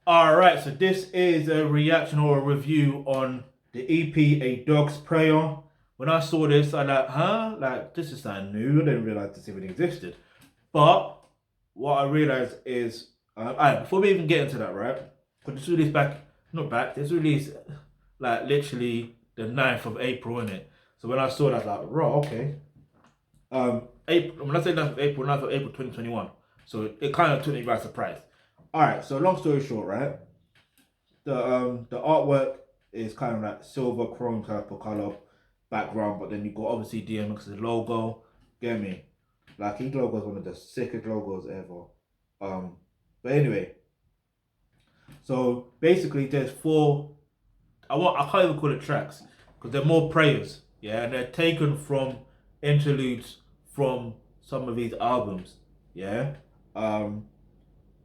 Alright, so this is a reaction or a review on the EP A Dog's Prayer. When I saw this, I like, huh? Like, this is something new. I didn't realize this even existed. But what I realized is, alright, before we even get into that, right? Because this released this released like literally the 9th of April, innit? So when I saw that, I was like, raw, okay. April, when I say 9th of April, 9th of April 2021. So it kind of took me by surprise. Alright, so long story short, right? The artwork is kind of like silver chrome type of color background, but then you got obviously DMX's logo. Get me? Like his logo is one of the sickest logos ever. But anyway, so basically there's four. I can't even call it tracks because they're more prayers. Yeah, and they're taken from interludes from some of these albums. Yeah. Um,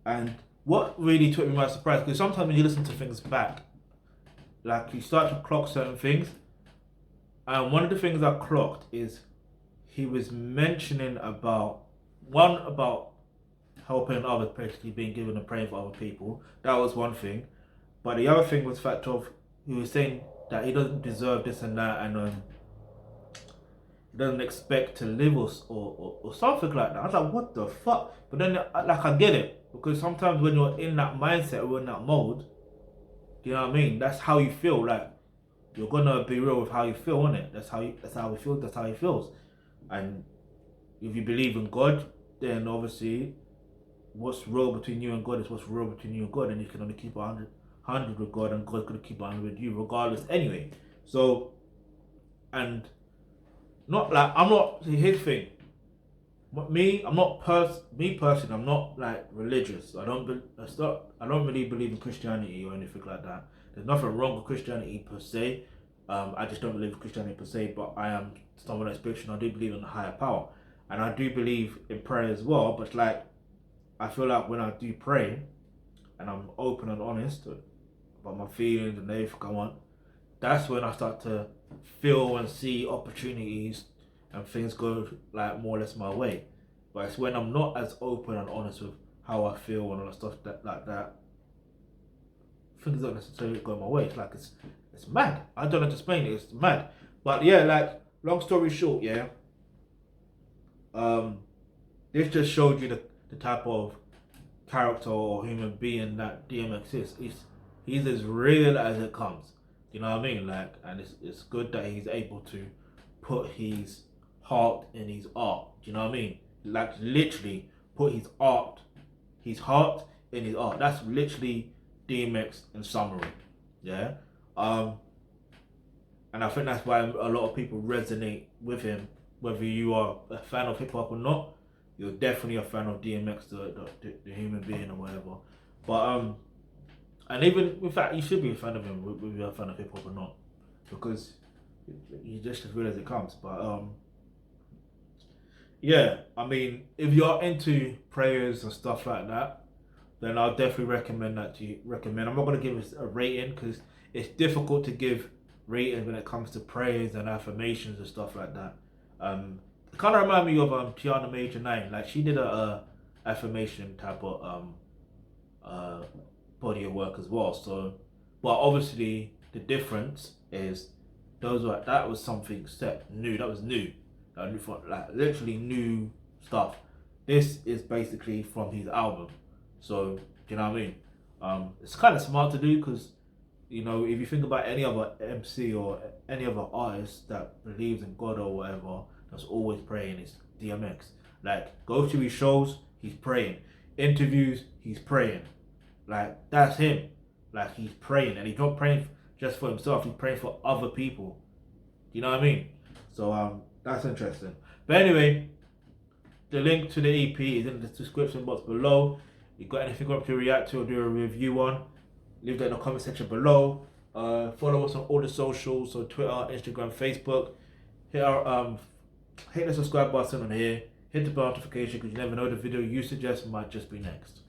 and what really took me by surprise, because sometimes when you listen to things back, like you start to clock certain things. And one of the things I clocked is he was mentioning about helping others, basically being given and praying for other people. That was one thing. But the other thing was fact of he was saying that he doesn't deserve this and that, and he doesn't expect to live or something like that. I was like, what the fuck? But then, like, I get it, because sometimes when you're in that mindset or in that mode, you know what I mean? That's how you feel. Like, you're gonna be real with how you feel, on it. That's how he feels. That's how he feels. And if you believe in God, then obviously what's real between you and God is what's real between you and God, and you can only keep 100 with God, and God's gonna keep 100 with you, regardless. Anyway, so, and not like I'm not his thing. But me personally, I'm not like religious. I don't really believe in Christianity or anything like that. There's nothing wrong with Christianity per se. I just don't believe in Christianity per se, but I am someone that's spiritual. I do believe in a higher power, and I do believe in prayer as well. But like, I feel like when I do pray, and I'm open and honest about my feelings and everything I want, that's when I start to feel and see opportunities and things go like more or less my way. But it's when I'm not as open and honest with how I feel and all that stuff that things don't necessarily go my way. It's like it's mad. I don't know how to explain it. It's mad. But yeah, like long story short, yeah. Um, this just showed you the type of character or human being that DMX is. He's as real as it comes. You know what I mean? Like, and it's good that he's able to put his heart in his art. Do you know what I mean? Like, literally put his heart in his art. That's literally DMX in summary. Yeah. Um, and I think that's why a lot of people resonate with him, whether you are a fan of hip hop or not. You're definitely a fan of DMX, the human being or whatever. But and even in fact, you should be a fan of him, whether you're a fan of hip hop or not, because he's just as real as it comes. But yeah, I mean, if you're into prayers and stuff like that, then I'll definitely recommend that to you. I'm not gonna give it a rating because it's difficult to give ratings when it comes to prayers and affirmations and stuff like that. It kind of remind me of Tiana Major 9. Like, she did a affirmation type of uh body of work as well. So, but obviously the difference is that was something set new. That was new. Like literally new stuff. This is basically from his album. So, do you know what I mean? It's kind of smart to do because, you know, if you think about any other MC or any other artist that believes in God or whatever, that's always praying, is DMX. Like, go to his shows, he's praying. Interviews, he's praying. Like, that's him. Like, he's praying, and he's not praying just for himself. He's praying for other people. You know what I mean? So that's interesting. But anyway, the link to the EP is in the description box below. You got anything you want to react to or do a review on, leave that in the comment section below. Follow us on all the socials, so Twitter, Instagram, Facebook. Hit the subscribe button on here. Hit the bell notification because you never know, the video you suggest might just be next.